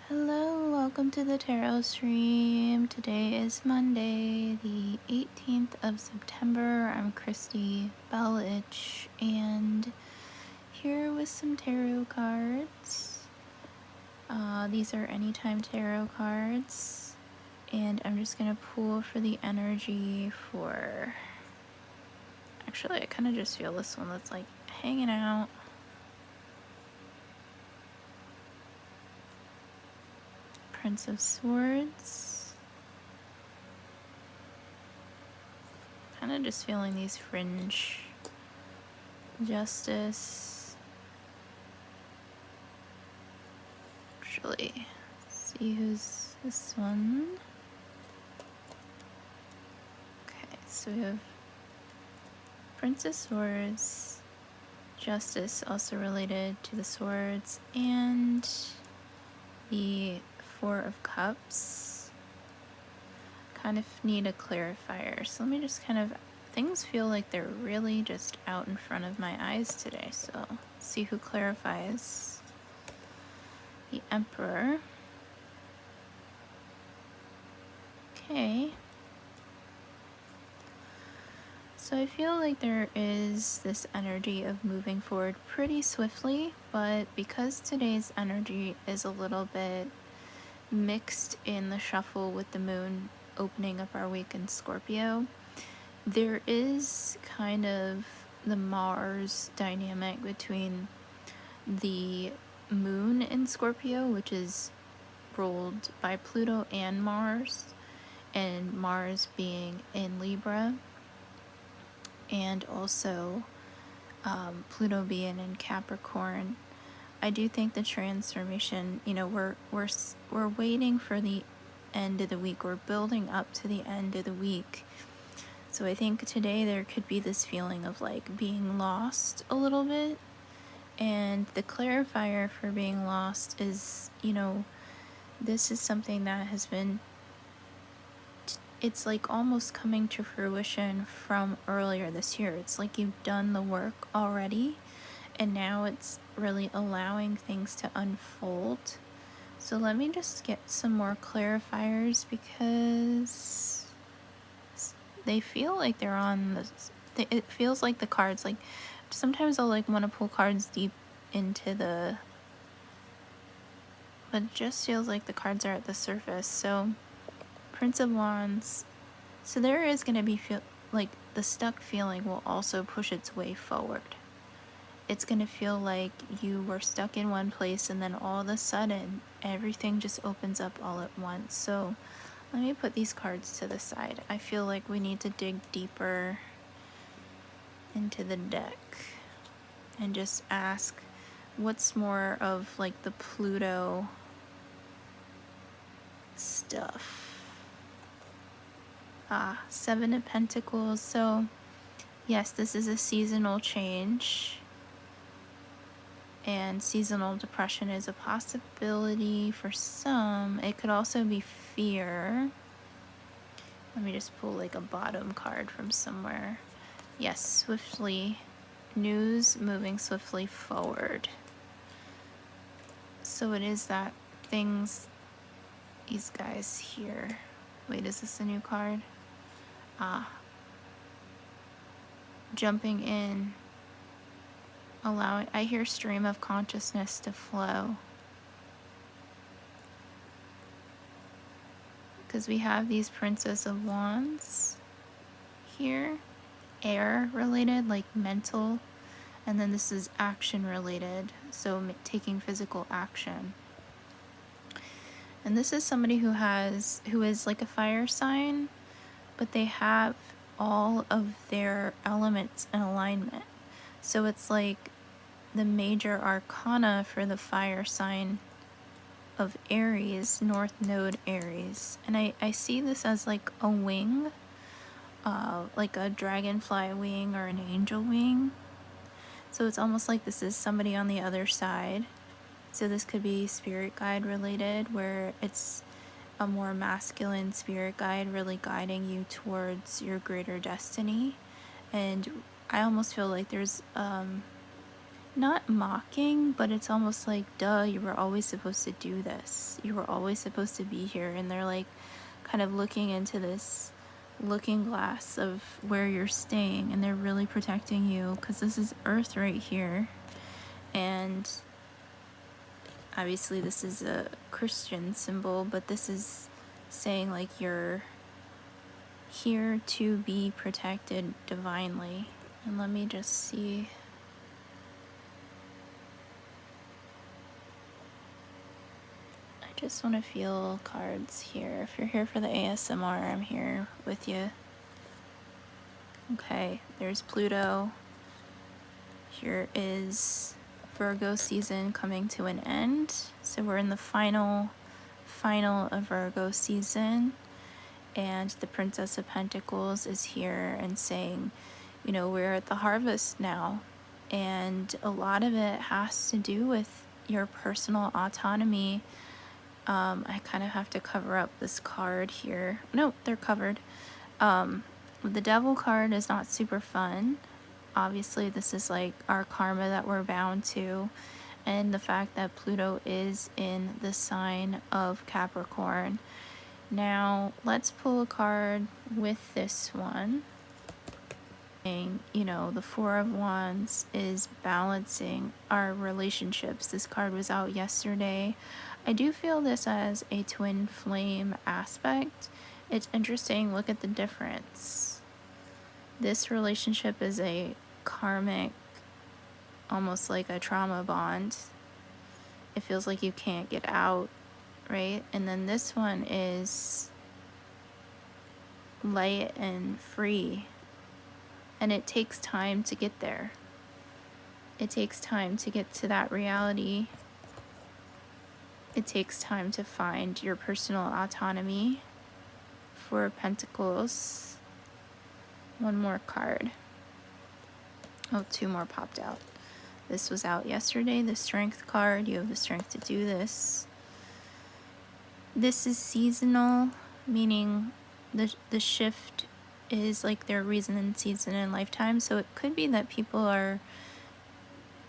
Hello, welcome to the tarot stream. Today is Monday, the 18th of September. I'm Christy Bellich, and here with some tarot cards. These are anytime tarot cards, and I'm just gonna pull for the energy for. Actually, I kind of just feel this one that's like hanging out. Prince of Swords. Kind of just feeling these fringe. Justice. Actually, see who's this one. Okay, so we have Prince of Swords, Justice, also related to the swords, and the Four of Cups. Kind of need a clarifier, so let me just kind of, things feel like they're really just out in front of my eyes today, so let's see who clarifies. The Emperor. Okay. So I feel like there is this energy of moving forward pretty swiftly, but because today's energy is a little bit mixed in the shuffle with the moon opening up our week in Scorpio, there is kind of the Mars dynamic between the moon in Scorpio, which is ruled by Pluto and Mars being in Libra, and also Pluto being in Capricorn. I do think the transformation, we're waiting for the end of the week. We're building up to the end of the week. So I think today there could be this feeling of like being lost a little bit. And the clarifier for being lost is, this is something that has been, it's like almost coming to fruition from earlier this year. It's like you've done the work already, and now it's really allowing things to unfold. So let me just get some more clarifiers, because they feel like they're on this, it feels like the cards, like sometimes I'll like want to pull cards deep into the, but it just feels like the cards are at the surface. So Prince of Wands. So there is going to be like the stuck feeling will also push its way forward. It's going to feel like you were stuck in one place and then all of a sudden everything just opens up all at once. So let me put these cards to the side. I feel like we need to dig deeper into the deck and just ask what's more of like the Pluto stuff. Seven of Pentacles. So yes, this is a seasonal change, and seasonal depression is a possibility for some. It could also be fear. Let me just pull like a bottom card from somewhere. Yes, swiftly. News moving swiftly forward. So it is that things, these guys here. Wait, is this a new card? Jumping in, allowing, I hear stream of consciousness to flow. Because we have these Princess of Wands here, air related, like mental, and then this is action related, so taking physical action. And this is somebody who is like a fire sign, but they have all of their elements in alignment. So it's like the major arcana for the fire sign of Aries, North Node Aries. And I see this as like a wing, like a dragonfly wing or an angel wing. So it's almost like this is somebody on the other side. So this could be spirit guide related, where it's a more masculine spirit guide really guiding you towards your greater destiny. And I almost feel like there's not mocking, but it's almost like, duh, you were always supposed to do this. You were always supposed to be here. And they're like kind of looking into this looking glass of where you're staying, and they're really protecting you because this is Earth right here. And obviously this is a Christian symbol, but this is saying like you're here to be protected divinely. And let me just see. I just want to feel cards here. If you're here for the ASMR, I'm here with you. Okay, there's Pluto. Here is Virgo season coming to an end. So we're in the final of Virgo season. And the Princess of Pentacles is here and saying, you know, we're at the harvest now. And a lot of it has to do with your personal autonomy. I kind of have to cover up this card here. No, they're covered. The Devil card is not super fun. Obviously, this is like our karma that we're bound to. And the fact that Pluto is in the sign of Capricorn. Now, let's pull a card with this one. You know, the Four of Wands is balancing our relationships. This card was out yesterday. I do feel this as a twin flame aspect. It's interesting. Look at the difference. This relationship is a karmic, almost like a trauma bond. It feels like you can't get out, right? And then this one is light and free. And it takes time to get there. It takes time to get to that reality. It takes time to find your personal autonomy. Four of Pentacles. One more card. Oh, two more popped out. This was out yesterday, the Strength card. You have the strength to do this. This is seasonal, meaning the shift is like their reason and season and lifetime. So it could be that people are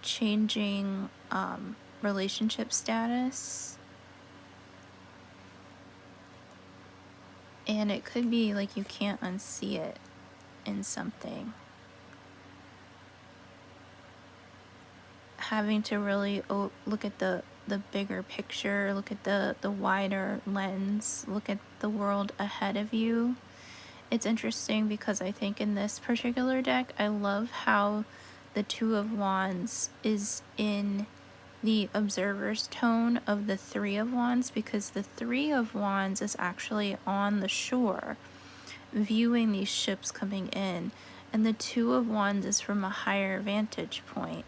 changing relationship status. And it could be like you can't unsee it in something. Having to really look at the bigger picture, look at the wider lens, look at the world ahead of you. It's interesting because I think in this particular deck, I love how the Two of Wands is in the observer's tone of the Three of Wands, because the Three of Wands is actually on the shore viewing these ships coming in, and the Two of Wands is from a higher vantage point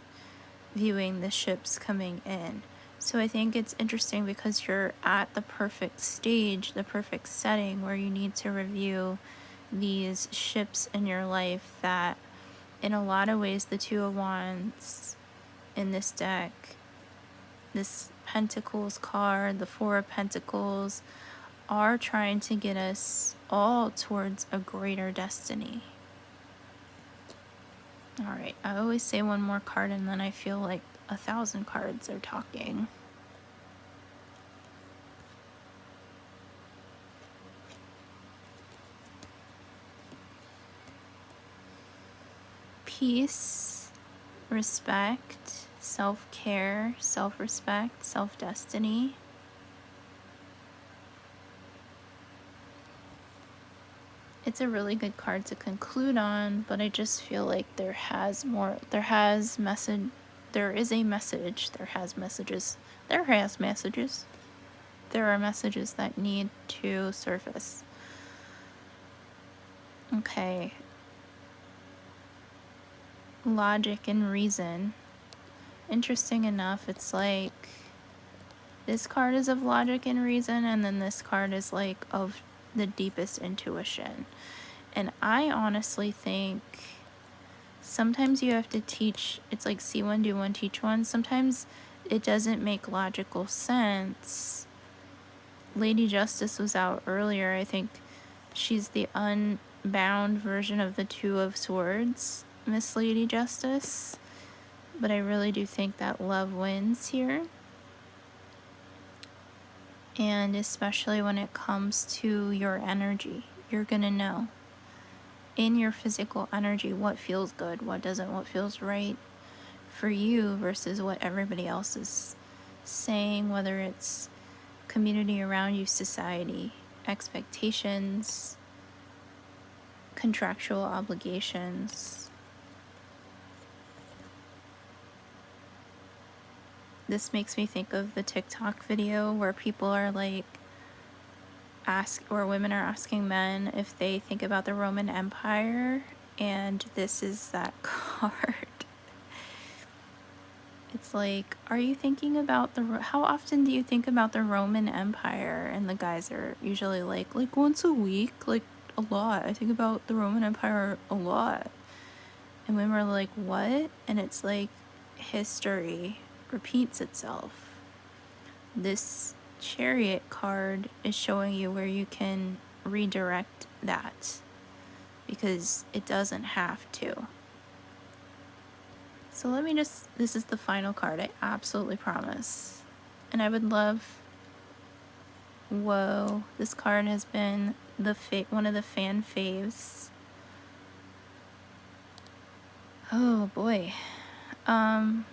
viewing the ships coming in. So I think it's interesting because you're at the perfect stage, the perfect setting where you need to review these ships in your life that in a lot of ways the Two of Wands in this deck, this Pentacles card, the Four of Pentacles, are trying to get us all towards a greater destiny. Alright, I always say one more card and then I feel like 1,000 cards are talking. Peace, respect, self-care, self-respect, self-destiny. It's a really good card to conclude on, but I just feel like there is a message, there are messages that need to surface. Okay. Logic and reason. Interesting enough, it's like this card is of logic and reason, and then this card is like of the deepest intuition. And I honestly think sometimes you have to teach, it's like see one, do one, teach one. Sometimes it doesn't make logical sense. Lady Justice was out earlier. I think she's the unbound version of the Two of Swords, Miss Lady Justice. but I really do think that love wins here. And especially when it comes to your energy, you're gonna know in your physical energy what feels good, what doesn't, what feels right for you versus what everybody else is saying, whether it's community around you, society, expectations, contractual obligations. This makes me think of the TikTok video where people are like, women are asking men if they think about the Roman Empire, and this is that card. It's like, are you thinking about how often do you think about the Roman Empire? And the guys are usually like once a week, like a lot. I think about the Roman Empire a lot. And women are like, what? And it's like, history repeats itself. This Chariot card is showing you where you can redirect that, because it doesn't have to. So let me this is the final card, I absolutely promise. And I would love, whoa, this card has been one of the fan faves. Oh boy. I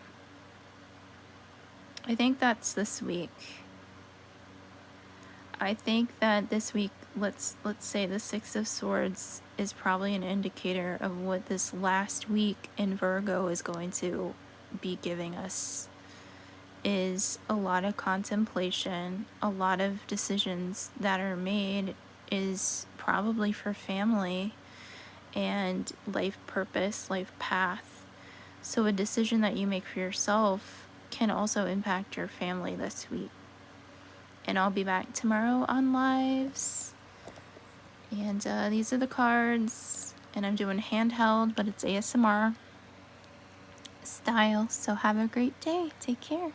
think that's this week. I think that this week, let's say the Six of Swords is probably an indicator of what this last week in Virgo is going to be giving us, is a lot of contemplation, a lot of decisions that are made is probably for family and life purpose, life path. So a decision that you make for yourself can also impact your family this week. And I'll be back tomorrow on lives. And these are the cards. And I'm doing handheld, but it's ASMR style. So have a great day. Take care.